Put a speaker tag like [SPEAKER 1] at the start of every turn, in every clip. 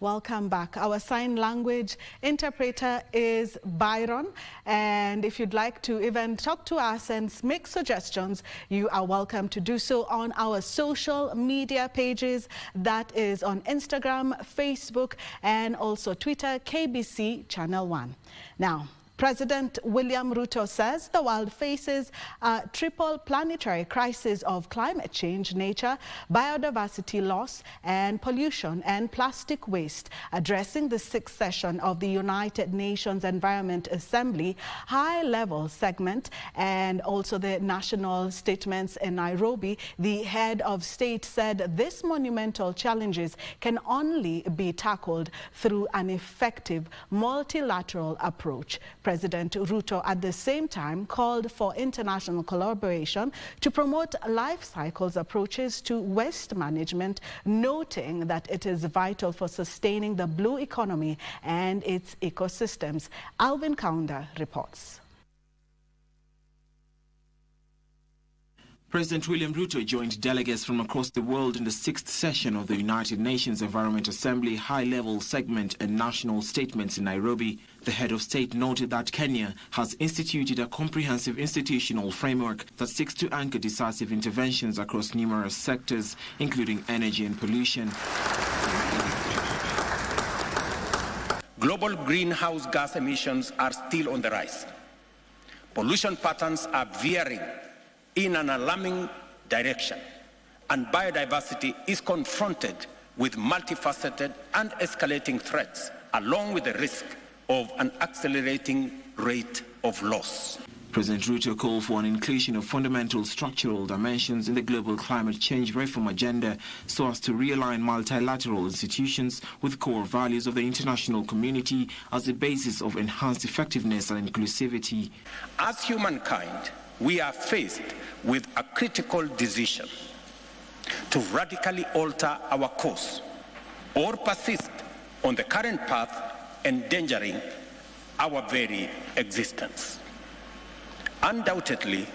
[SPEAKER 1] Welcome back. Our sign language interpreter is Byron, and if you'd like to even talk to us and make suggestions, you are welcome to do so on our social media pages. That is on Instagram, Facebook, and also Twitter, KBC Channel 1. Now, President William Ruto says the world faces a triple planetary crisis of climate change, nature, biodiversity loss, and pollution and plastic waste. Addressing the 6th session of the United Nations Environment Assembly high-level segment and also the national statements in Nairobi, the head of state said these monumental challenges can only be tackled through an effective multilateral approach. President Ruto at the same time called for international collaboration to promote life cycles approaches to waste management, noting that it is vital for sustaining the blue economy and its ecosystems. Alvin Kaunda reports.
[SPEAKER 2] President William Ruto joined delegates from across the world in the 6th session of the United Nations Environment Assembly high-level segment and national statements in Nairobi. The head of state noted that Kenya has instituted a comprehensive institutional framework that seeks to anchor decisive interventions across numerous sectors, including energy and pollution.
[SPEAKER 3] Global greenhouse gas emissions are still on the rise. Pollution patterns are veering in an alarming direction, and biodiversity is confronted with multifaceted and escalating threats, along with the risk of an accelerating rate of loss.
[SPEAKER 2] President Ruto called for an inclusion of fundamental structural dimensions in the global climate change reform agenda so as to realign multilateral institutions with core values of the international community as the basis of enhanced effectiveness and inclusivity.
[SPEAKER 3] As humankind, we are faced with a critical decision to radically alter our course or persist on the current path, endangering our very existence. Undoubtedly,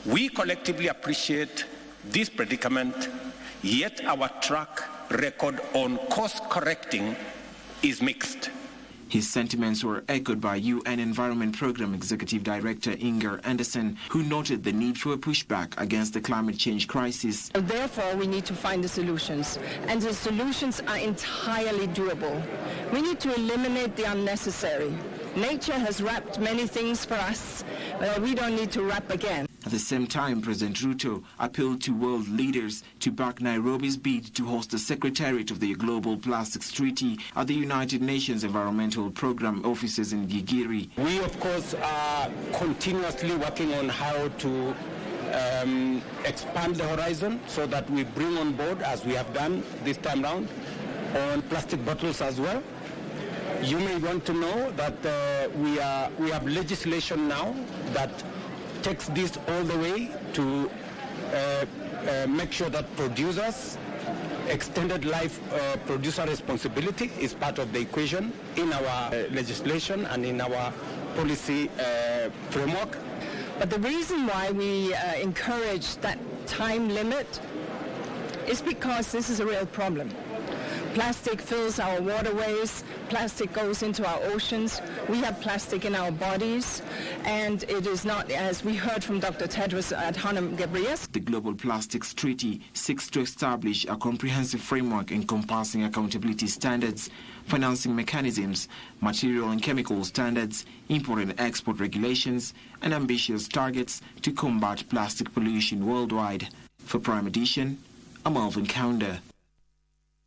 [SPEAKER 3] we collectively appreciate this predicament, yet our track record on course correcting is mixed.
[SPEAKER 2] His sentiments were echoed by UN Environment Programme Executive Director Inger Anderson, who noted the need for a pushback against the climate change crisis.
[SPEAKER 4] Therefore, we need to find the solutions, and the solutions are entirely doable. We need to eliminate the unnecessary. Nature has wrapped many things for us, we don't need to wrap again.
[SPEAKER 2] At the same time, President Ruto appealed to world leaders to back Nairobi's bid to host the Secretariat of the Global Plastics Treaty at the United Nations Environmental Programme offices in Gigiri.
[SPEAKER 5] We, of course, are continuously working on how to expand the horizon so that we bring on board, as we have done this time round, on plastic bottles as well. You may want to know that we have legislation now that takes this all the way to make sure that producers, extended life producer responsibility is part of the equation in our legislation and in our policy framework.
[SPEAKER 4] But the reason why we encourage that time limit is because this is a real problem. Plastic fills our waterways, plastic goes into our oceans, we have plastic in our bodies, and it is not, as we heard from Dr. Tedros Adhanom Ghebreyesus.
[SPEAKER 2] The Global Plastics Treaty seeks to establish a comprehensive framework encompassing accountability standards, financing mechanisms, material and chemical standards, import and export regulations, and ambitious targets to combat plastic pollution worldwide. For Prime Edition, I'm Alvin Kaunda.